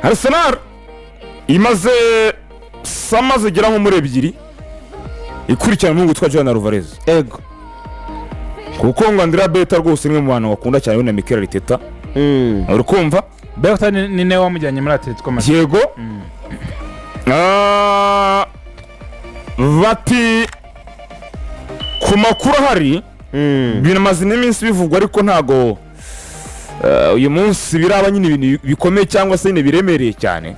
Arsenal imaze samaze gera nko muri ebyiri ikurikirana n'ubu twa Julian Alvarez ego kuko ngo Andrea Beta rwose ni mu bantu bakunda cyane na Mikel Arteta uri kumva Beta ni ne wamujyanye muri Atletico Madrid yego bati ku makuru ahari binamaze n'iminsi bivugwa ariko ntago uyu munsi biraba nyine ibintu bikomeye cyangwa se nyine biremereye cyane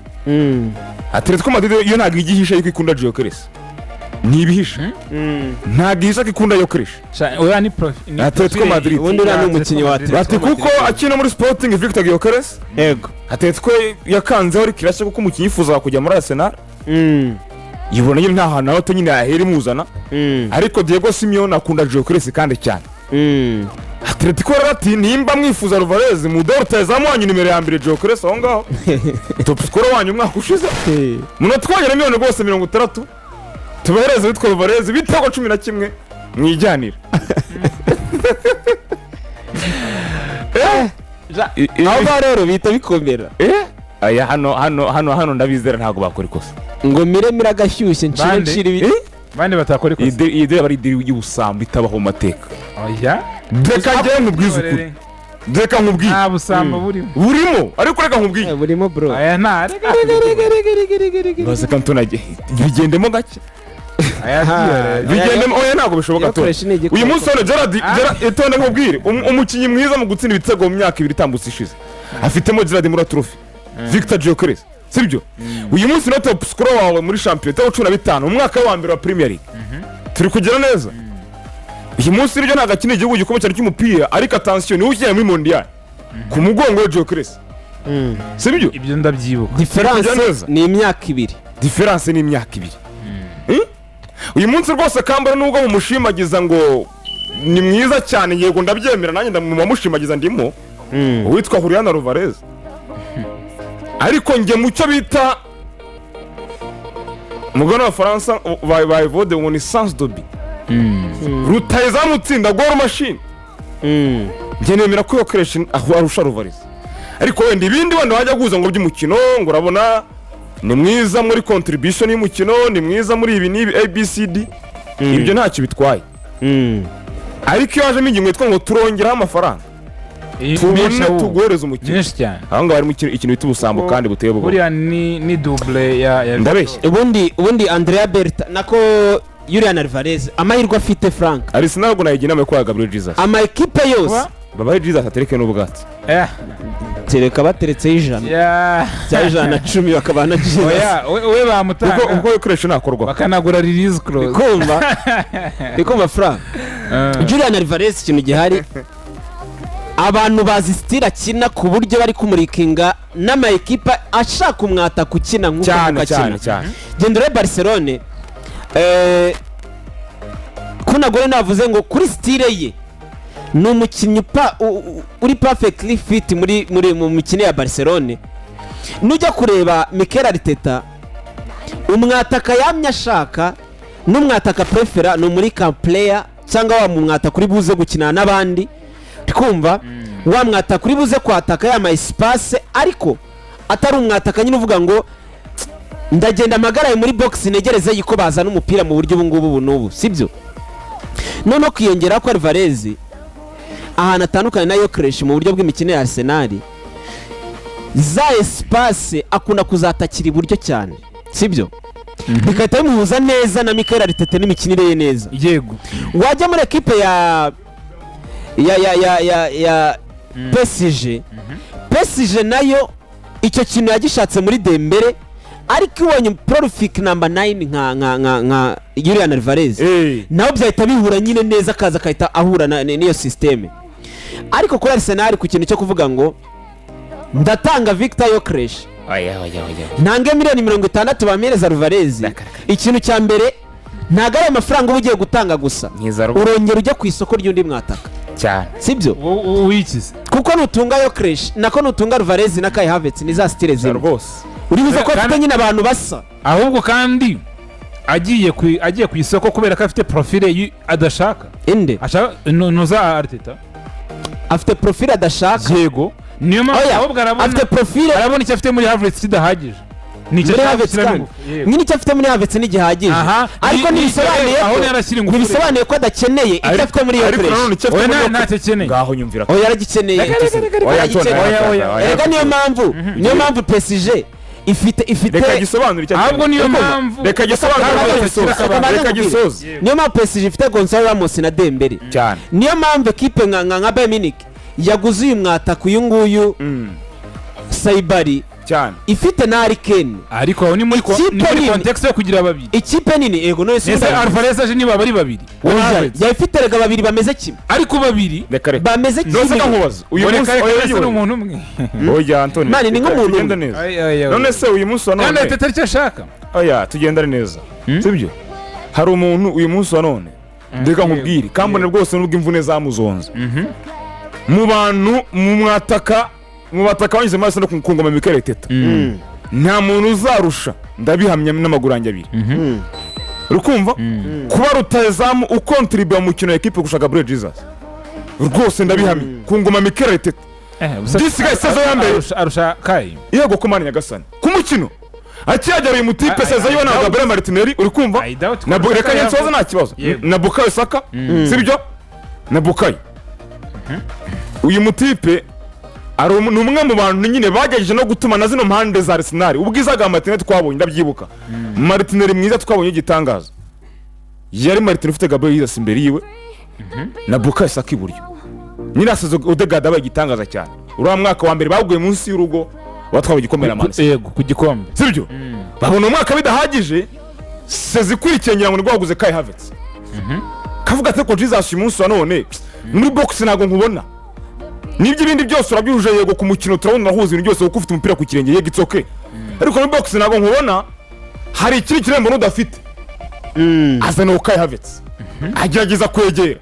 Atletico Madrid yo ntago igihisha yuko ikunda Gyökeres ntibihisha ntago ihisha ko ikunda Gyökeres oya ni Atletico Madrid ubundi uriya ni umukinnyi wa bati kuko akina muri Sporting Victor Gyökeres ego Atletico yakanzeho ari kirashya kuko umukinnyi yifuza kujya muri Arsenal yibona nyine nta hantu nawe nyine yahera imuzana ariko Diego Simeone akunda Gyökeres kandi cyane Atletico rati nimba mwifuza Alvarez mudorta zamuhanye nimero ya mbere Gyökeres aho ngaho top scorer wanyu umwaka ushize muno twagera miliyoni rwose 60 tubahereze witwa Alvarez bitego 11 mwijyanira aho rero bita bikomera aya hano ndabizera ntago bakora ikosa ngo miremira agashyushye ncira ibi bande batakora ikosa idea bari idea y'ubusambo itabaho mateka oya reka njye nkubwize ukuri reka nkubwiye nta busambo burimo ariko reka nkubwiye burimo bro aya nta baze kantonage bigendemo gake bigendemo oya ntago bishoboka to uyu munsi hano Gerard etonde nkubwire umukinnyi mwiza mu gutsinda ibitego mu myaka 2 itambutse ishize afitemo Gerard muri trophy Victor Gyökeres sibyo uyu munsi no top scorer wawe muri champion tawo 15 umwaka wa mbere wa Premier League turi kugera neza uyu munsi ryo nagakina igihugu gikomeye cyane cy'umupira ariko attention ni ugiye muri mondial ku mugongo wa Gyökeres sibyo ibyo ndabyibuka difference ni imyaka 2 difference ni imyaka 2 uyu munsi rwose kambara nubwo mu mushimagiza ngo ni mwiza cyane yego ndabyemera nanjye ndamushimagiza ndimo witwa Julian Alvarez ariko nge mucyo bita mugana wa France vode ngo ni sans dobi rutayiza mutsinda goal machine nge nemera ko yokoresha arusha Alvarez ariko wenda ibindi wanda wajya guza ngo by'umukino ngo urabona ni mwiza muri contribution y'umukino ni mwiza muri ibi nibi ABCD ibyo ntacyo bitwaye ariko iyo haje mingi ngo ngo turongeraho amafaranga tuguhereza umukino nyinshi cyane aho ngaho harimo ikintu bita ubusambo kandi buteye ubwo buriya ni double ya ndabeshya ubundi Andrea Berta nako Julian Alvarez amahirwe afite Frank Arsenal ngo nayigira inama yo kwa Gabriel Jesus ama equipe yose babaye Jesus atereke n'ubwatsi tereka bateretseho ijana cya 110 bakabana Jesus oya we bamutanga ubwo yokoresha nakorwa bakanagura release clause bikumva Frank Julian Alvarez ikintu gihari abantu bazistira kina ku buryo bari kumurikinga n'ama equipe ashaka umwata kukina nk'uko cyane gendere Barcelone kuna gore navuze ngo kuri style ye ni umukinnyi uri perfectly fit muri mu mikino ya Barcelone nujya kureba Mikel Arteta umwataka yamye ashaka n'umwataka prefera no muri camp player cyangwa wa mwata kuri buze gukina n'abandi twumva wa mwata kuri buze kwataka ya espace ariko atari umwataka nyine uvuga ngo ndagenda magaraye muri box negereze yiko bazana umupira mu buryo ubungubu n'ubu sibyo none kwiyongera ko Alvarez ahantu atandukanye nayo Gyökeres mu buryo bw'imikino ya Arsenal za espace akunda kuzatakira iburyo cyane sibyo bikahita bimuhuza neza na Mikel Arteta n'imikinire ye neza yego wajya muri equipe ya PSG nayo icyo kintu yagishatse muri Dembele ariko ibonye prolific number 9 nka Julian Alvarez naho byahita bihura nyine neza akaza akahita ahura n'iyo systeme ariko kuri Arsenal ku kintu cyo kuvuga ngo ndatanga Victor Gyökeres ntange miliyoni 60 bamereza Alvarez ikintu cya mbere ntago ari amafaranga uba ugiye gutanga gusa urongera ujya ku isoko ry'undi mwataka cyane sibyo uwikize kuko nutunga Gyökeres nako nutunga Alvarez na Kai Havertz ni za style zimwe rwose uribuza ko afite nyine abantu basa ahubwo kandi agiye ku isoko kubera ko afite profile adashaka inde ashaka noza Arteta afite profile adashaka yego niyo mpamvu ahubwo afite profile arabona icyo afite muri Havertz kidahagije muri Havertz kandi nicyo afite muri Havertz n'igihagije ariko ntibisobanuye ko adakeneye icyo afite muri iyo fresh oya ntakeneye ngaho nyumvira oya yaragikeneye erega niyo mpamvu PSG ifite reka gisobanura ahubwo niyo mpamvu reka gisoza niyo mpamvu PSG ifite Gonzalo Ramos na Dembele cyane niyo mpamvu equipe nka Bayern Munich yaguze uyu mwataka uyu nguyu Saibari cyane ifite na Harry Kane ariko aho ni muri context yo kugira babiri ikipe nini ego none se Alvarez aje niba bari babiri ya ifite rega babiri bameze kimwe ariko babiri bameze kimwe nose nkubaza uyu munsi ari umuntu umwe oya Anthony mani ni nk'umuntu none se uyu munsi wa none kandi atari cyo ashaka oya tugendane neza sibyo hari umuntu uyu munsi wa none ndeka nkubwire kambone rwose nubwo imvune zamuzonze mu bantu mu bataka banyuze maso no kungoma Mikel Arteta nta muntu uzarusha ndabihamya n'amaguru yanjye abiri rukumva kuba rutazamu ukontribuye mu mukino equipe gushaka Gabriel Jesus rwose ndabihamya kungoma Mikel Arteta disigaye sezo yambaye arusha Kai yego kumanya Nyagasani ku mukino akiyagera uyu mutipe sezo yona Gabriel Martinelli uri kumva na reka nsoza nta kibazo na Bukayo Saka sibyo na Bukayo uyu mutipe ari umwe mu bantu nyine bagejeje no gutuma na zino mpande za Arsenal ubwiza bwa Martinelli twabonye ndabyibuka Martinelli mwiza twabonye igitangaza yari Martinelli ufite Gabriel Jesus imbere yiwe na Bukayo Saka iburyo nyirasezo Odegaard abaye igitangaza cyane uriya mwaka wa mbere baguye munsi y'urugo batwaye igikombe Man City yego ku gikombe sibyo babona umwaka bidahagije sezikurikiye ngira ngo nigwaguze Kai Havertz kavuga ate ko Jesus umunsi wa none muri box nago nkubona nibyo ibindi byose urabyuje yego ku mukino turabona nahuza ibintu byose uko ufite umupira ku kirenge yego itsoke ariko muri box nago nkubona hari ikiri kirembo n'udafite azana Kai Havertz agerageza kwegera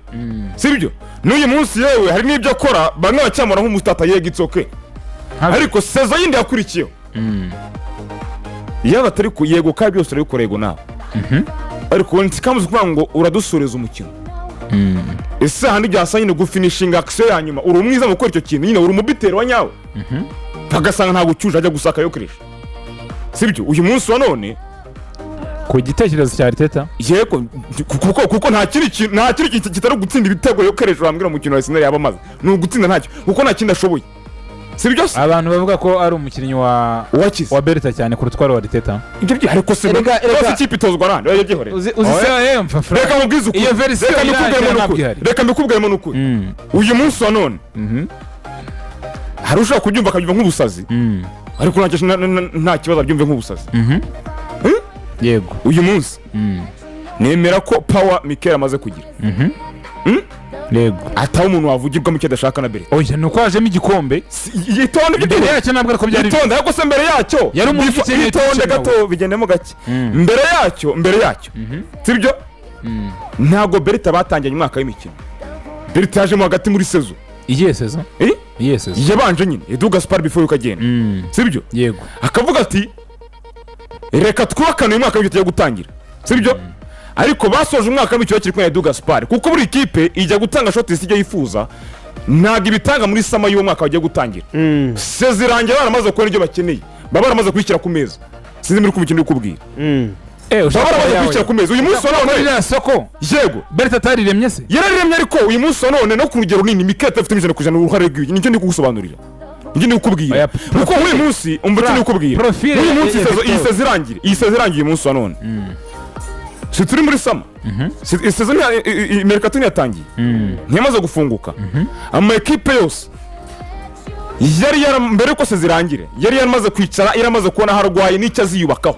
sibyo n'uyu munsi yewe hari n'ibyo akora bamwe bacyamura nk'umutata yego itsoke ariko sezo yindi yakurikiyeho yaba atari ku yego Kai byose urabikorego nawe ariko ntikamuze kuvuga ngo uradusoreza umukino ese handi byasa nyine gufinishinga action ya nyuma uri umwiza mu gukora icyo kintu nyine uri umubitero wa nyawe bagasanga nta gucyuje ajya gusaka yo kirisha sibyo uyu munsi wa none ku gitekerezo cya Arteta yego kuko nta kiri kintu kitari gutsinda ibitego yo kirisha bambwira mu kintu Arsenal yaba maze ni ugutsinda ntacyo kuko nta kindi ashoboye sibyo abantu bavuga ko ari umukinnyi wa Berta cyane ku rutwaro wa Arteta ibyo byo ariko se reka ikipe itozwa nande oya gihore reka mubwize uko iyo version reka mbikubwiremo n'ukuri uyu munsi wa none harusha kubyumva akabyumva nk'ubusazi ariko nta kibazo abyumve nk'ubusazi yego uyu munsi nemera ko power Mikel amaze kugira yego ataho umuntu wavugirwa mu cyadashaka na Berta oya nuko hajemo igikombe yitonde imbere yacyo ntabwo ariko byari yitonde ariko se mbere yacyo yari umukinnyi yitonde gato bigendemo gake mbere yacyo sibyo ntago Berta batanganye umwaka w'imikino Berta yajemo hagati muri sezo iyihe sezo yabanje nyine Edu Gaspar before ukagenda sibyo yego akavuga ati reka twubakane uyu mwaka w'icyo gutangira sibyo ariko basoje umwaka w'icyo kiri kwa Edu Gaspar kuko buri kipe ijya gutanga shot isijya yifuza ntago ibitanga muri sama y'uwo mwaka bagiye gutangira sezirangira baramaze gukora ibyo bakeneye baba baramaze kwishyira ku meza sinzi muri kumukino ukubwira baba baramaze kwishyira ku meza uyu munsi wa none ya soko yego Berta tariremye se yararemye ariko uyu munsi wa none no ku rugero runini Mikel afite 100% uruhare rw'iyi nicyo ndi kugusobanurira njye ndi kukubwira kuko uyu munsi umva cyo kukubwira uyu munsi iyi sezirangira uyu munsi wa none si turi muri sama sezo mercato yatangiye ntiyamaze gufunguka ama equipe yose yari mbere ko sezirangire yari yaramaze kwicara iramaze kubona harwaye n'icyo aziyubakaho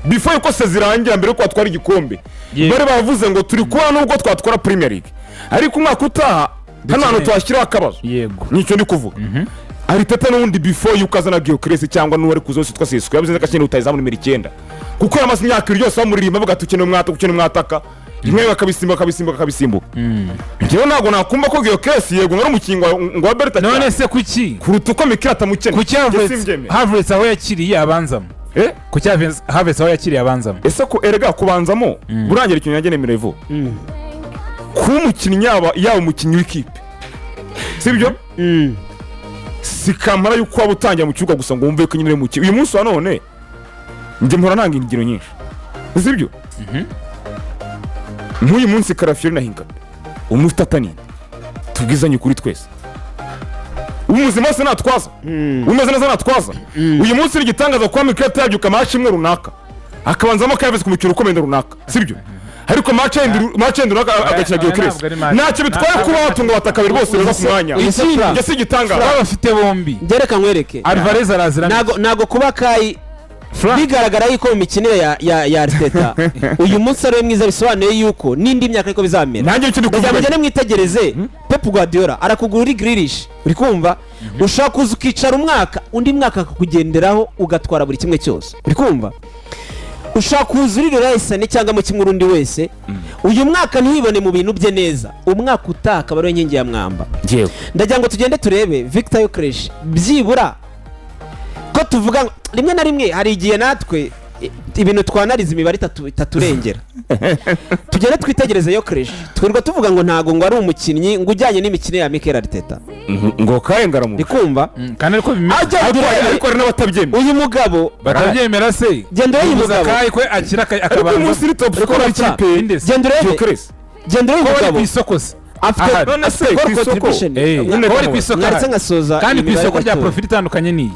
before ko sezirangira mbere ko twatwara igikombe bari bavuze ngo turi kubona nubwo twatwara Premier League ariko umwaka utaha hano hantu twashyiraho akabazo yego nicyo ndi kuvuga Arteta n'undi before yukazana Gyökeres cyangwa n'uwari kuzose twa Sesko yavuze ko akeneye utayizamu numero 9 kuko yamaze imyaka yose bamuririmba bavuga tukene umwataka rimwe bakabisimbuka njyewe ntabwo nakumva ko Gyökeres yego ngari umukingo ngo Berta none se kuki kuruta uko Mikel atamukene kuki Havertz aho yakiriye abanzamo kuki Havertz aho yakiriye abanzamo ese ko erega kubanzamo burangira ikintu yagene mirevo ku umukinnyi yaba umukinnyi w'ikipe sibyo si kamara yuko waba utangira mu kibuga gusa ngo wumve ko nyine mu kibuga uyu munsi wa none njye mpora nanga ingiro nyinshi sibyo nk'uyu munsi Karafiori na Hinga umufite atanini tubwizanye kuri twese umuzima se natwaza umeze neza natwaza uyu munsi ni igitangaza kwa Mikel yabyuka match imwe runaka akabanzamo Kayavesi ku mukino ukomeye runaka sibyo ariko match runaka agakina Gyökeres ntacyo bitwaye kuba watunga bataka babiri bose beza ku mwanya njye si igitangaza bafite bombi ngereka nkwereke Alvarez arazira nago kuba Kai bigaragara yuko mu mikinire ya Arteta uyu munsi ari mwiza bisobanuye yuko n'indi myaka ariko bizamera nanjye icyo ndikuvuga mujyane mwitegereze Pep Guardiola arakugura uri Grealish uri kumva ushaka kuza ukicara umwaka undi mwaka akakugenderaho ugatwara buri kimwe cyose uri kumva ushaka kuza uri Rice cyangwa mu kimwe urundi wese uyu mwaka ntibone mu bintu bye neza umwaka utaka baro inkingi ya mwamba ndagira ngo tugende turebe Victor Gyökeres byibura ko tuvuga rimwe na rimwe hari igihe natwe ibintu twanariza imibare itaturengera tugende twitegereze Gyökeres twirwa tuvuga ngo ntago ngo ari umukinnyi ngo ujyanye n'imikino ya Mikel Arteta ngo kayengara mu ndikumva kandi ariko bimeze ariko ari n'abatabyemera uyu mugabo batabyemera se genda uyu mugabo ko akira akabanza umunsi ni top scorer w'ikipe genda urebe genda uyu ko mugabo ku isoko se afite none se ku isoko ko ku isoko ndetse ngasoza kandi ku isoko rya profit itandukanye ni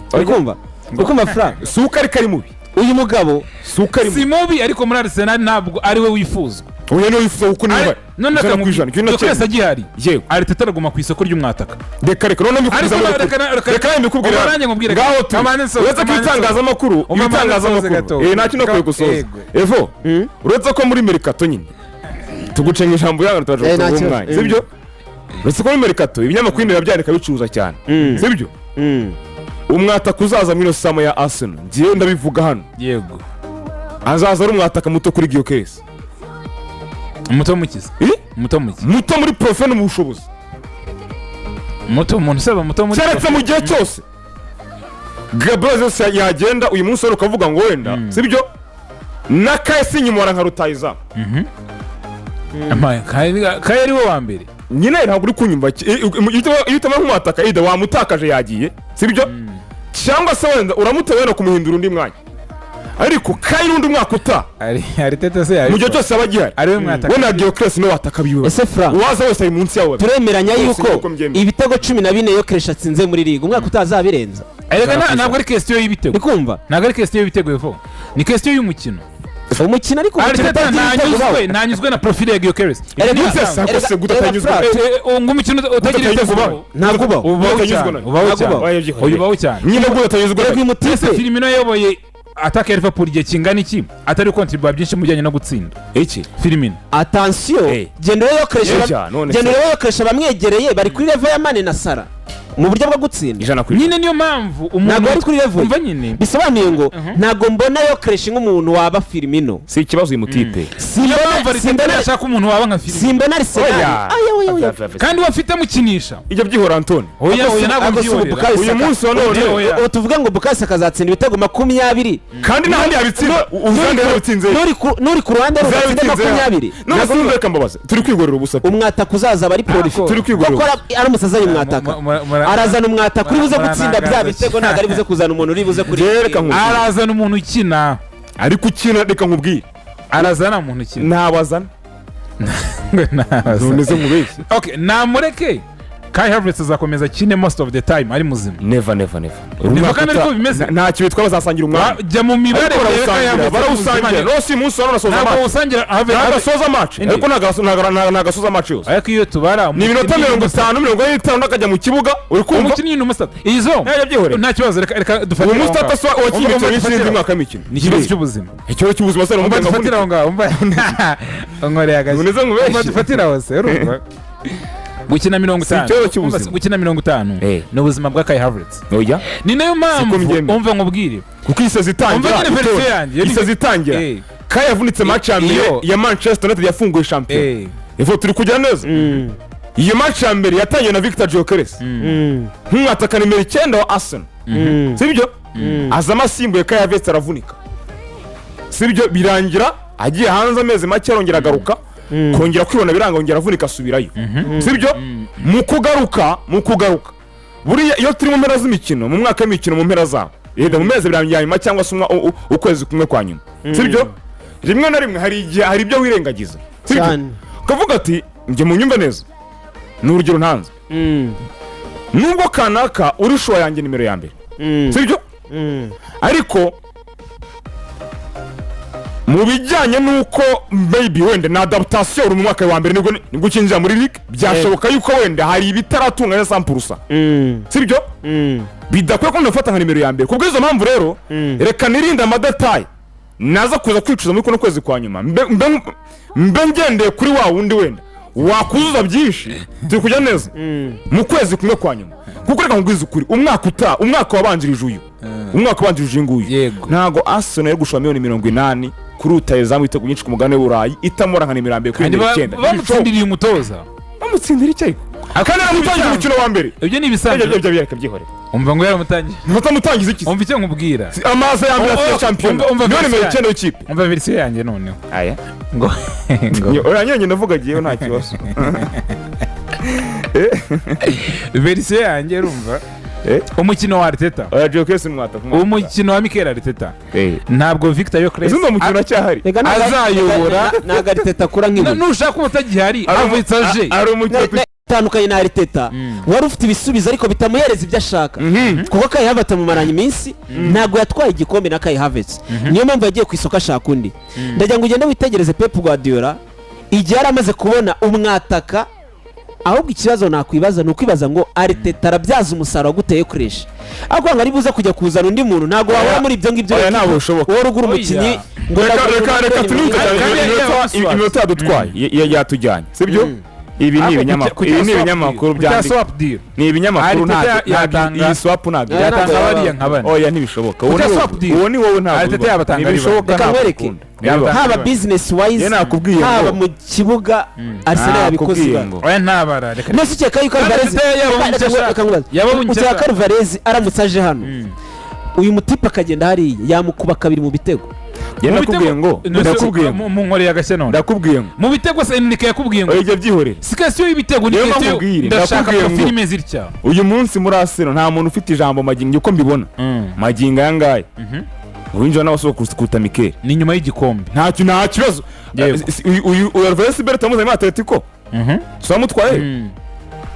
ukumva Frank suka ari kari mubi uyu mugabo suka ari si mubi ariko muri Arsenal ntabwo ari we wifuzwa uyu no yifuza uko niba none Gyökeres agihari Arteta araguma ku isoko ry'umwataka reka none mbikubiza reka mbikubwira nanjye nkubwire ngaho tu uretse ko itangazamakuru nta kintu kwiye gusoza evo uretse ko muri Mercato nyine tugucenga ijambo yawe turaje ku mwanya sibyo uretse ko muri Mercato ibinyamakuru biba byandika bicuruza cyane sibyo umwataka uzaza muri Sama ya Arsenal ngiye ndabivuga hano yego azaza ari umwataka muto kuri Gyökeres muto mukiza muto muri profe no mu bushobozi muto umuntu usaba muto muri cyaretse mu gihe cyose Gabriel zose yagenda uyu munsi wari ukavuga ngo wenda sibyo na Kayesi nyuma nka rutayiza Kaye ari we wa mbere nyine ntabwo uri kunyumva iyo utama nk'umwataka ida wamutakaje yagiye sibyo cyangwa se wenda uramuteye wenda kumuhindura undi mwanya ariko Kaye n'undi mwaka uta Arteta se mu gihe cyose aba agihari we na Gyökeres no wataka biwe ese Frank waza wese ari munsi yawe turemeranya yuko ibitego 14 Gyökeres atsinze muri ligue umwaka utazabirenza ntabwo ari question y'ibitego ndikumva ntabwo ari question y'ibitego yefo ni question y'umukino umukino ariko Arteta nanyuzwe na profile ya Gyökeres se gutatanyuzwe ngo umukino utagira ibitego ntabwo ubaho cyane nyine gutatanyuzwe ese Firmino yayoboye ataka ya Liverpool igihe kingana iki atari kontribuwa byinshi mu bijyanye no gutsinda iki Firmino attention genda Gyökeres bamwegereye bari kuri level ya Mane na Salah mu buryo bwo gutsinda nyine niyo mpamvu umuntu ari kuri level umva nyine bisobanuye ngo ntago mbona Gyökeres nk'umuntu waba Firmino si ikibazo uyu mutipe simbona yashaka umuntu waba nka Firmino simbona Arsenal kandi wafite mukinisha ibyo byihora Antoni oya ntabwo byihorera uyu munsi wa none tuvuga ngo Bukayo Saka azatsinda ibitego 20 kandi n'ahandi yabitsinda uzande yabitsinze nuri ku ruhande rutsinda 20 none sinumveka mbabaza turi kwigorera ubusa umwataka uzaza bari prolific turi kwigorera gukora ari umusaza y'umwataka arazana umwataka uri buze gutsinda bya bitego ntabwo ari buze kuzana umuntu uri buze kuri arazana umuntu ukina ariko ukina reka nkubwire arazana umuntu ukina ntabazana none ze mubeshye okay namureke Kai Havertz azakomeza kine most of the time ari muzima never kandi ariko bimeze nta kibi twabazasangira umwanya jya mu mibare barawusangira no si munsi wa none asoza match usangira agasoza match ariko nagasoza match yose ariko iyo tubara ni minota 50 nakajya mu kibuga uri kumva umukinnyi n'umustat izo nta kibazo reka dufate umustat so wakimitse n'izindi mwaka w'imikino ni ikibazo cy'ubuzima ikibazo cy'ubuzima se umva dufatira aho ngaho umva ngore agaje umva dufatira hose urumva gukina 50 gukina 50 ni ubuzima bwa Kai Havertz oya ni nayo mpamvu umva nkubwire kuko iseze itangira Kai yavunitse match ya mbere ya Manchester United yafunguye champion ivo turi kujya neza iyo match ya mbere yatangiye na Victor Gyökeres nk'umwataka nimero 9 wa Arsenal sibyo azama asimbuye Kai Havertz aravunika sibyo birangira agiye hanze amezi make arongera agaruka kongera kwibona biranga ongera avunika asubirayo sibyo mu kugaruka buriya iyo turi mu mpera z'imikino mu mwaka w'imikino mu mpera zawo yenda mu mezi abiri ya nyuma cyangwa se ukwezi kumwe kwa nyuma sibyo rimwe na rimwe hari igihe hari ibyo wirengagiza cyane ukavuga ati njye mu nyumve neza ni urugero ntanze nubwo kanaka uri shuwa yanjye nimero ya mbere sibyo ariko mu bijyanye n'uko maybe wenda na adaptation uri mu mwaka wa mbere nibwo ukinjira muri ligue byashoboka yuko wenda hari ibitaratunganya 100% sibyo bidakwiye ko ndafata nka nimero ya mbere kubwo izo mpamvu rero reka nirinde amadetaye naza kuza kwicuza muri kuno kwezi kwa nyuma mbe ngendeye kuri wa wundi wenda wakuzuza byinshi turi kujya neza mu kwezi kumwe kwa nyuma kuko reka ngwiza ukuri umwaka wabanjirije uyu umwaka wabanjirije nguyu ntago Arsenal yo gushora miliyoni 80 kuri utayezamu itego nyinshi ku mugabane w'Uburayi itamora nka nimero ya mbere kuri 9 bamutsindiriye umutoza bamutsindira icyo akana aramutangira umukino wa mbere ibyo ni ibisanzwe ibyo byareka byihore umva ngo yaramutangiye ntamutangiza iki umva icyo nkubwira amaza ya mbere ya champion niyo nimero 9 y'ikipe umva verisiyo yanjye noneho aya ngo uranyonye ndavuga giyeho nta kibazo verisiyo yanjye urumva umukino wa Arteta umukino wa Mikel Arteta ntabwo Victor Gyökeres uzo mukino cyahari azayobora na Arteta kura nk'ibi nushaka umutagihari avutse aje ari umukino tandukanye na Arteta wari ufite ibisubizo ariko bitamuhereza ibyo ashaka kuko Kai Havertz mu maranye iminsi ntabwo yatwaye igikombe na Kai Havertz niyo mpamvu yagiye ku isoko ashaka undi ndagira ngo ugende witegereze Pep Guardiola igihe yaramaze kubona umwataka ahubwo ikibazo nakwibaza ni ukwibaza ngo Arteta arabyaza umusaruro guteye kuresha ahubwo ngo ari buze kujya kuzana undi muntu ntabwo wabura muri ibyo ngibyo ntabwo bishoboka wowe rugura umukinnyi ngo reka tunike iminota yadutwaye yatujyanye sibyo ibi ni ibinyamakuru byandika ni ibinyamakuru iyi swap ntabwo yatanga bariya nkabana oya ntibishoboka uwo ni wowe ntabwo Arteta yabatanga ntibishoboka haba business wise haba mu kibuga Arsenal yabikoze oya ntabara reka nose ukeka yuko Alvarez aramutse aje hano uyu mutipe akagenda hariya yamukuba kabiri mu bitego ndakubwiye ngo mu nkore y'agashya none ndakubwiye ngo mu bitego se ndike yakubwiye ngo ijye byihorera sikasiyo y'ibitego ni kete ndashaka ko filime zirya uyu munsi muri Arsenal nta muntu ufite ijambo magingo uko mbibona magingo yangaye urinjira n'abasoko kuruta Mikel ni nyuma y'igikombe nta kibazo uyu Alvarez Berto muzanye Atletico samutwaye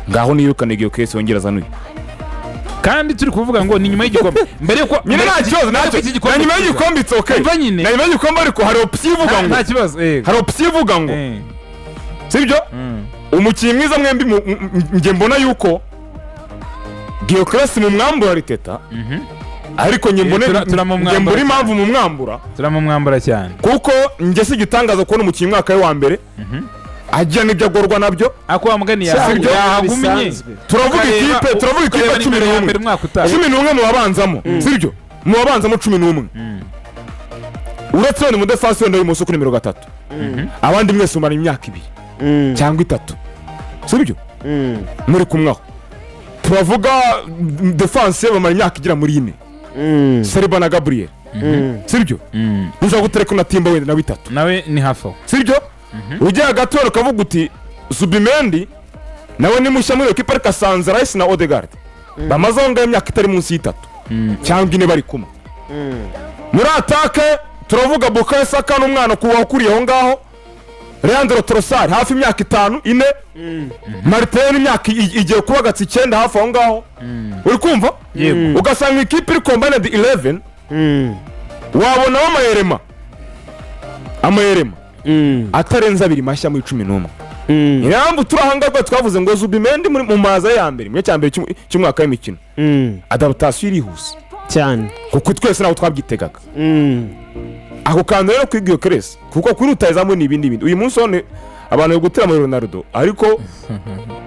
ngaho niyukane Gyökeres wongera zanuye kandi turi kuvuga ngo ni nyuma y'igikombe mbere yuko nyine nta kibazo nacyo nyuma y'igikombe it's okay nyuma y'igikombe ariko hari option ivuga ngo nta kibazo hari option ivuga ngo sibyo umukinnyi mwiza mwembi nge mbona yuko Gyökeres mu mwambura Arteta ariko nge mbona impamvu mu mwambura turamumwambura cyane kuko nge si igitangaza kubona umukinnyi mwaka we wa mbere ajya n'ibyo agorwa nabyo ako wamugani yahagumye turavuga ikipe 11 mu babanzamo sibyo mu babanzamo 11 uretse wenda mu defense wenda y'umuso kuri nimero 3 abandi mwese umara imyaka 2 cyangwa 3 sibyo muri kumwaho turavuga defense bamara imyaka igira muri 4 Saliba na Gabriel sibyo uza gutereka na Timba wenda na 3 nawe ni hafo sibyo ujya gatora ukavuga uti Zubimendi nawe ni mushya muri equipe ariko asanze Rice na Odegaard bamaze aho ngaho imyaka itari munsi y'3 cyangwa 4 bari kumwe muri atake turavuga Bukayo Saka n'umwana kuwakuriye aho ngaho Leandro Trossard hafi imyaka 5 Martin imyaka igiye kuba gatsi 9 hafi aho ngaho uri kumva ugasanga ikipe iri combined 11 wabona amayerema atarenza 2 mashya muri 11 Nyambu turahangagwa twavuze ngo Zubimendi mu maza ya mbere mu cyambere cy'umwaka w'imikino adaptation irihuse cyane kuko twese naho twabyitegaga ako kantu rero kwigiye Gyökeres kuko kuri utayezamu ni ibindi uyu munsi one abantu yo gutera muri Ronaldo ariko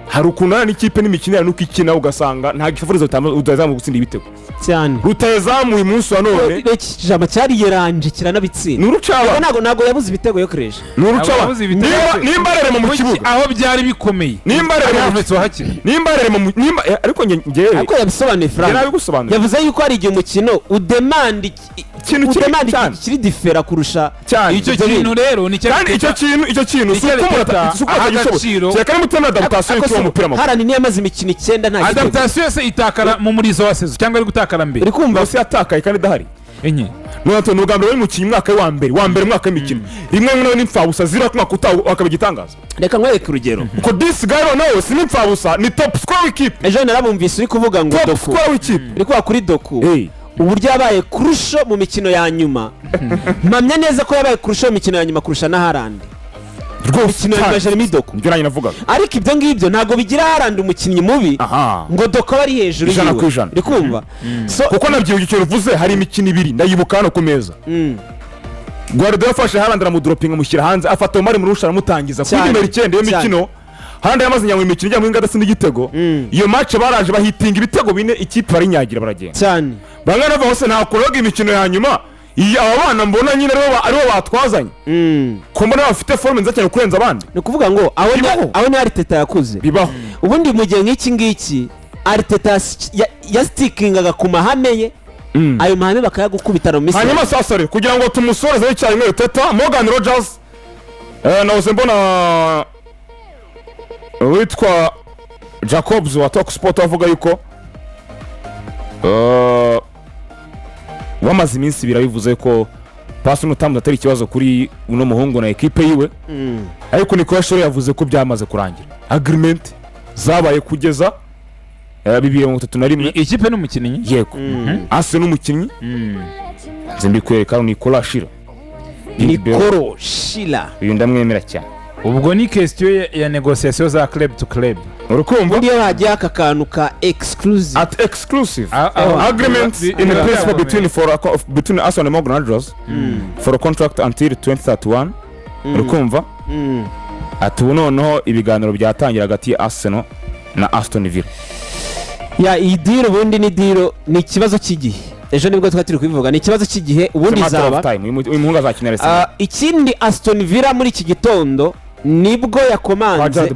hari ukunana n'ikipe n'imikino ya nuko ikina ugasanga nta gifurizo utayezamu gutsinda ibitego cyane rutayezamu uyu munsi wa none ijambo cyari yeranje kiranabitsinda nurucaba ntago yabuze ibitego yo Gyökeres nurucaba nimbarere mu kibuga aho byari bikomeye nimbarere mu hakiri nimbarere mu ariko ngewe ariko yabisobanuye Frank yavuze yuko hari igihe umukino udemand kiri differa kurusha icyo kintu rero ni kandi icyo kintu suko agaciro cyeka mutana adaptation Haaland niyo yamaze imikino 9 nta adaptation yose itakara mu murizo wa sezo cyangwa ari gutakara mbere uri kumva yose yatakaye kandi idahari enye n'ato n'ugambere wari mukinnyi mwaka wa mbere mwaka w'imikino rimwe n'imwe n'imfabusa zira ku mwaka utaho akabigitangaza reka nkwereke urugero ko this guy nawe si n'imfabusa ni top scorer w'ikipe ejo narabumvise uri kuvuga ngo top scorer w'ikipe uri kuba kuri Doku uburyo yabaye kurusho mu mikino ya nyuma mpamya neza ko yabaye kurusho mu mikino ya nyuma kurusha na Haaland rwose ya Jeremy Doku ibyo nanjye navugaga ariko ibyo ngibyo ntabwo bigira Haaland umukinnyi mubi ngo Doku ari hejuru yiwe uri kumva kuko nabyibuye icyo ruvuze hari imikino 2 ndayibuka hano ku meza Guardiola yafashe Haaland aramudropinga mushyira hanze afata Omar Murusha aramutangiza kuri nimero 9 yo mikino handi yamaze nyamwe imikino ijya mu ingada sindi igitego iyo match baraje bahitinga ibitego 4 ikipe barinyagira baragenda cyane bangana bose nta kuroga imikino ya nyuma iyo aba bana mbona nyine aribo batwazanye ko mbona bafite forme nziza cyane kurenza abandi ni ukuvuga ngo aho ni Arteta yakuze bibaho ubundi mu gihe nk'iki ngiki Arteta yastickingaga ku mahame ye ayo mahame bakayagukubitana mu misiri hanyuma sasa rero kugira ngo tumusoreze icyarimwe Arteta Morgan Rogers nahoze mbona witwa Jacobs wa Talk Sport avuga yuko wamaze iminsi birabivuze ko pasi n'utamu atari ikibazo kuri uno muhungu na ekipe yiwe ariko niko yashore yavuze ko byamaze kurangira agreement zabaye kugeza 2031 ikipe n'umukinnyi yego ase n'umukinnyi nzimbikwereka Nicolas Schiller uyu ndamwemera cyane ubwo ni question ya negociation za club to club urukumva ndiyo hagiye aka kantu ka exclusive agreement in the principle between us and Morgan Rogers for a contract until 2031 urukumva ati noneho ibiganiro byatangira hagati ya Arsenal na Aston Villa ya iyi deal ubundi ni deal ni ikibazo cy'igihe ejo nibwo twatiri kubivuga ni ikibazo cy'igihe ubundi zaba uyu muhungu azakinira ikindi Aston Villa muri iki gitondo nibwo yakomanze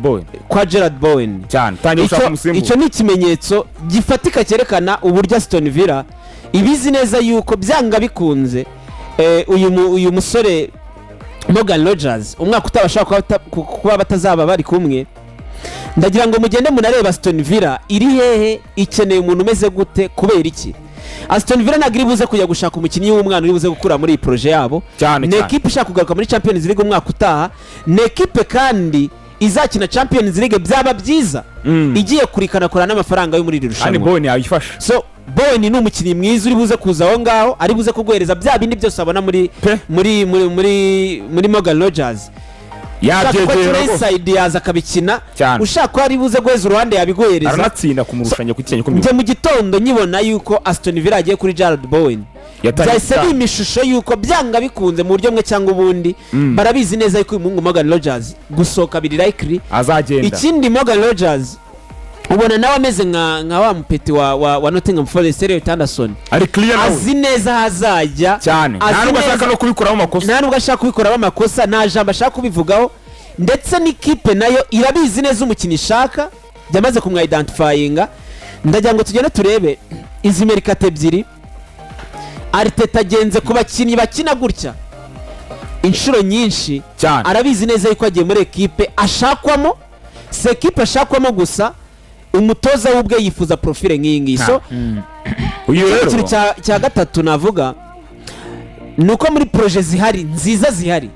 kwa Gerard Bowen cyane tangiye ushaka umusimbu icyo ni ikimenyetso gifatika cyerekana uburyo Aston Villa ibizi neza yuko byanga bikunze uyu musore Morgan Rogers umwaka utabasha kuba batazaba bari kumwe ndagira ngo mugende munareba Aston Villa iri hehe ikeneye umuntu umeze gute kubera iki Aston Villa nagiri buze kujya gushaka umukinnyi w'umwana uri buze gukura muri projet yabo ne equipe ishaka kugaruka muri Champions League umwaka utaha ne equipe kandi izakina Champions League byaba byiza igiye kurikana kora n'amafaranga yo muri iri rushanwa ani Bowen yayifasha so Bowen ni umukinnyi mwiza uri buze kuza aho ngaho ari buze kuguhereza bya bindi byose abona muri Morgan Rogers yabyegera inside yaza kabikina ushaka ko ari buze guheza uruhande yabiguhereza aranatsinda kumurushanyo kutiyenye ko mu gitondo nyibona yuko Aston Villa agiye kuri Gerard Bowen byahise bimishusho yuko byanga bikunze mu buryo mwe cyangwa ubundi barabizi neza yuko uyu muhungu Morgan Rogers gusohoka biri likely azagenda ikindi Morgan Rogers ubona nawe ameze nka wa mupeti wa Nottingham Forest Elliot Anderson ari clear nawe azi neza hazajya cyane nta nubwo ashaka no kubikoramo amakosa nta jambo ashaka kubivugaho ndetse n'ikipe nayo irabizi neza umukinnyi ishaka byamaze kumwidentifyinga ndagira ngo tugende turebe izi merikate ebyiri Arteta agenze ku bakinnyi bakina gutya inshuro nyinshi arabizi neza yuko agiye muri ekipe ashakwamo se ekipe ashakwamo gusa umutoza w'ubwe yifuza profile nk'iyi ngiyi so uyu rero cya gatatu navuga nuko muri projet zihari nziza zihari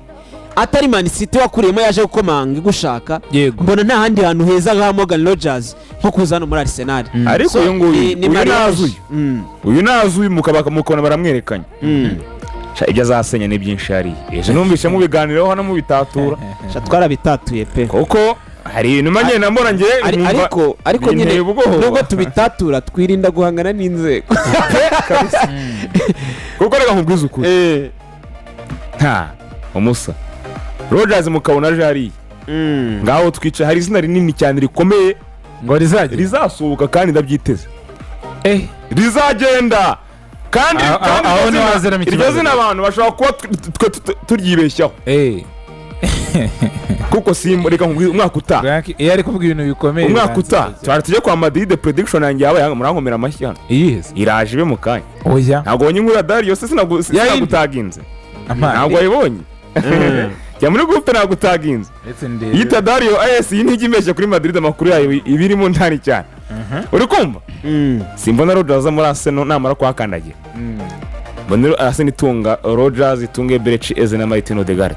atari Man City wakuriyemo yaje gukomanga gushaka mbona nta handi hantu heza nka Morgan Rogers nko kuza no muri Arsenal ariko uyu nguyu uyu nazuye mukabona baramwerekanye ibyo azasenya ni byinshi hari ejo numvise mu biganiro hano mu bitatura twarabitatuye pe kuko hari ibintu manye nambona nge ariko nyine nubwo tubitatura twirinda guhangana n'inzego kuko reka nkubwize ukuri nta umusa Rogers mukabona jari ngaho twica hari izina rinini cyane rikomeye ngo rizasohoka kandi ndabyiteze rizagenda kandi iryo zina abantu bashobora kuba turyibeshyaho kuko simba reka umwaka utaha iyo ari kuvuga ibintu bikomeye umwaka utaha twari tujye kwa Madrid prediction yanjye yabaye murankomera amashyi hano iraje ibe mu kanya ntabwo wabonye inkuru ya Dario se sinagutaginze ntabwo wayibonye jya muri groupe nagutaginze yita Dario AS y'intigi imeshye kuri Madrid amakuru yayo ibirimo ntani cyane uri kumva simbona Rodgers muri Arsenal namara kwakandagira mbona Arsenal itunga Rodgers itunge Berchi Eze na Martin Odegaard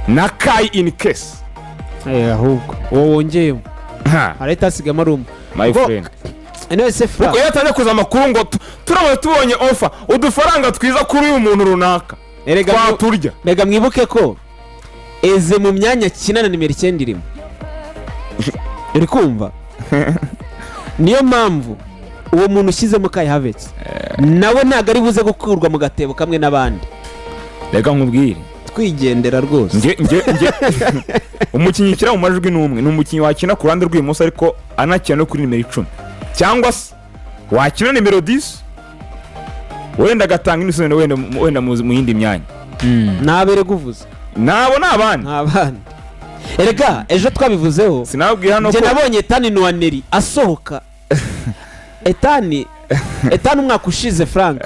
na Kai in case ahubwo wowe wongeyemo arahita asigamo rumwe my friend NSF uko yatanze kuza amakuru ngo turabona tubonye offer udufaranga twiza kuri uyu muntu runaka twaturya mega mwibuke ko Eze mu myanya kinana nimero 9 irimo uri kumva niyo mpamvu uwo muntu ushyizemo Kai Havertz nawe ntago ari buze gukurwa mu gatebo kamwe n'abandi reka nkubwire twigendera rwose nge umukinnyi kira mu majwi n'umwe ni umukinnyi wakina ku ruhande rw'imoso ariko anakina no kuri nimero 10 cyangwa se wakina nimero 10 wenda gatanga inisone wenda mu yindi myanya nabere guvuza nabo nabandi erega ejo twabivuzeho sinabwiye hano ko nabonye Etani Nwaneri asohoka Etani umwaka ushize Frank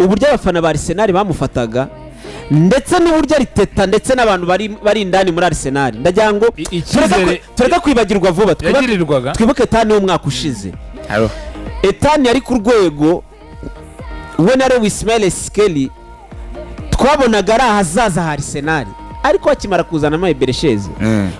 uburyo abafana ba Arsenal bamufataga ndetse n'uburyo ari teta ndetse n'abantu bari indani muri Arsenal ndagira ngo tureka kwibagirwa vuba twibuke Etani umwaka ushize Etani ari ku rwego we na Ismail Skeli twabonaga ari ahazaza ha Arsenal ariko akimara kuzana ama Beresheze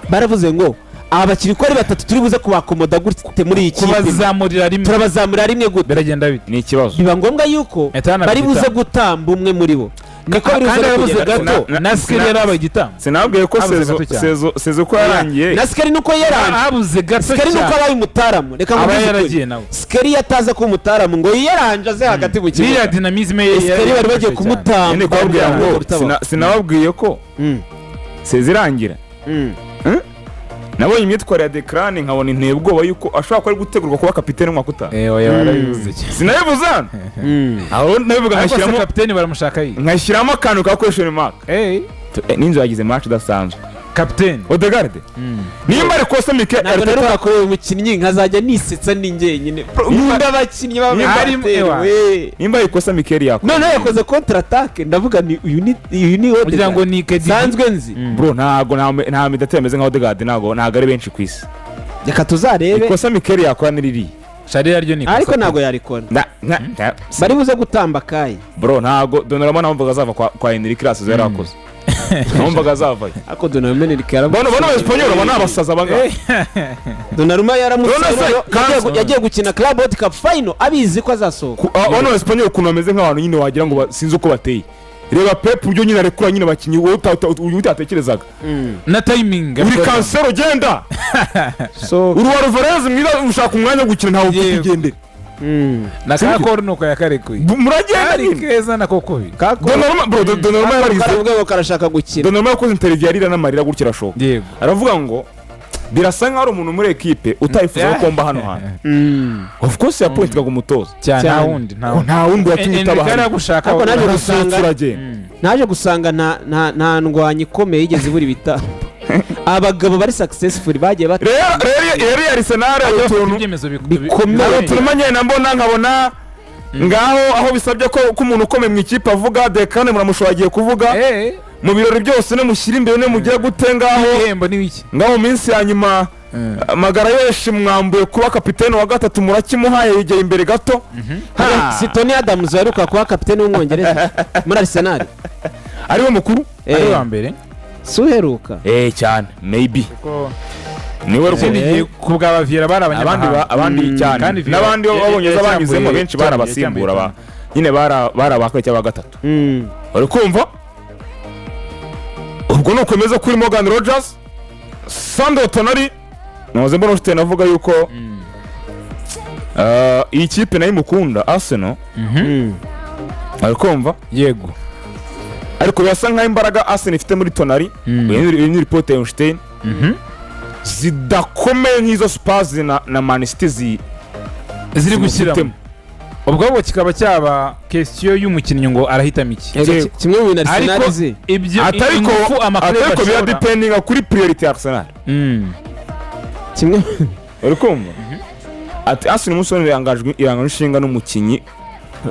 baravuze ngo abakiri ko ari batatu turi buze kubakomoda gute muri iki turabazamurira rimwe gute biragenda bite ni ikibazo biba ngombwa yuko bari buze gutamba umwe muri bo niko biruze gato Naskeri yaraba igitamo sinabwiye ko sezo ko yarangiye Naskeri nuko yaranje habuze gato Skeri nuko abaye umutaramu reka yaragiye nawe Skeri yataza ko umutaramu ngo yaranje aze hagati mu kibuga niya dynamisme Skeri bari bagiye kumutamba nyine kwabwira ngo sinababwiye ko sezirangira nabonye imyitwarire ya Declan nkabona inteye ubwoba yuko ashobora kuba ari gutegurwa kuba kapiteni umwaka utaha yarabivuze sinabivuze aho nabivuga nkashyiramo kapiteni baramushaka nkashyiramo akantu ka question mark ninzo yagize match idasanzwe kapiteni Odegaard nimba ari kosa Mikel Arteta ko umukinnyi nkazajya nisetsa ninjyenyine nkunda abakinnyi nimba ari kosa Mikel yako none yakoze counter attack ndavuga ni uyu ni kugira ngo ni Kedi sanzwe nzi bro nta midate yameze nka Odegaard ntago ari benshi ku isi reka tuzarebe kosa Mikel yakora niriri shari yaryo ni ariko ntago yarikora bari buze gutamba Kai bro ntago Donnarumma namvuga azava kwa Enrique Raso yarakoze numvaga azavaye ako Donnarumma bono Espanyol bana abasaza baga Donnarumma yagiye gukina Club World Cup final abizi ko azasohoka bono Espanyol kuno ameze nk'abantu nyine wagira ngo sinzi uko bateye reba Pep buryo nyine arekura nyine abakinyi utatekerezaga na timing uri Cancelo genda so uri Alvarez mwiza ushaka umwanya gukina ntawo ukigendera nakakora nuko yakarekuye muragenda keza nakoko Donnarumma yarabwiye karashaka gukina Donnarumma yakoze interview yarira n'amarira gutya arashoka aravuga ngo birasa nkaho ari umuntu muri equipe utayifuza ko mba hano hano of course yapointwaga umutoza nta wundi watumye utabaha gushaka ariko naje gusanga nta ndwanyi ikomeye igeze buri bita abagabo bari successful bagiye rero Arsenal bikomeye turumanye nambona nkabona ngaho aho bisabye ko umuntu ukomeye mu ikipe avuga Declan muramushobagiye kuvuga mu birori byose no mushyira imbere no mugiye gutengaho ngaho minsi ya nyuma magara yeshi mwambuye kuba kapiteni wa gatatu murakimuhaye yegeye imbere gato Tony Adams yaruka kuba kapiteni w'umwongereza muri Arsenal ariwe mukuru ari wa mbere suheruka cyane maybe niwe rukundi kubwa baviera barabanyamahanga abandi cyane n'abandi babonyeza banyuzemo benshi barabasimbura nyine barabakwe cyaba gatatu uri kumva ubwo no kwemeza kuri Morgan Rodgers Sandro Tonali noze mbona ufite navuga yuko iyi kipe nayo mukunda Arsenal ari kumva yego ariko birasa nka imbaraga Arsenal ifite muri Tonali ni report ya Einstein zidakomeye nk'izo Spurs na Man City ziri gushyiramo ubwo kikaba cyaba question y'umukinnyi ngo arahitamo iki kimwe mu bintu Arsenal zi ibyo ariko biya depending kuri priority ya Arsenal kimwe uri kumva ati Arsenal umusore irangajwe inshinga n'umukinnyi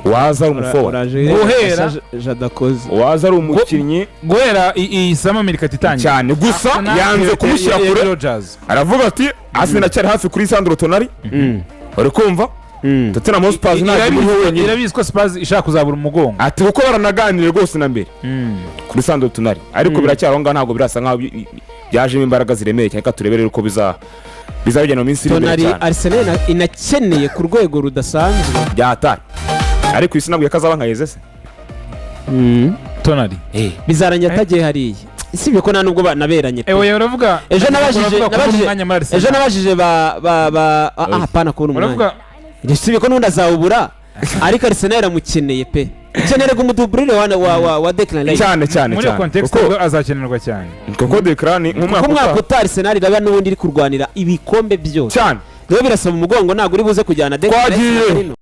waza ari umufowa guhera Jadakoze waza ari umukinnyi guhera iyi sama Amerika itangiye cyane gusa yanze kumushyira kure aravuga ati Arsenal cyari hafi kuri Sandro Tonali uri kumva Tottenham Hotspur irabizi ko Spurs ishaka kuzabura umugongo ati uko baranaganire rwose na mbere kuri Sandro Tonali ariko biracyaranga ntabwo birasa nkaho byajemo imbaraga ziremeye cyane ka turebere uko bizabijyana mu minsi iri imbere cyane. Arsenal inakeneye ku rwego rudasanzwe byatari ariko isi nabwo yakazaba nkayeze se Tonali bizarangira atagiye hariya sibyo ko nta nubwo banaberanye ewe uravuga ejo nabajije hapana kubona umwanya sibyo ko n'undi azawubura ariko Arsenal iramukeneye pe ikenera umuduburire wa Declan Rice cyane muri context azakenerwa cyane kuko Declan nk'umwaka uta Arsenal iraba n'ubundi iri kurwanira ibikombe byose cyane rero birasaba umugongo ntabwo uri buze kujyana Declan Rice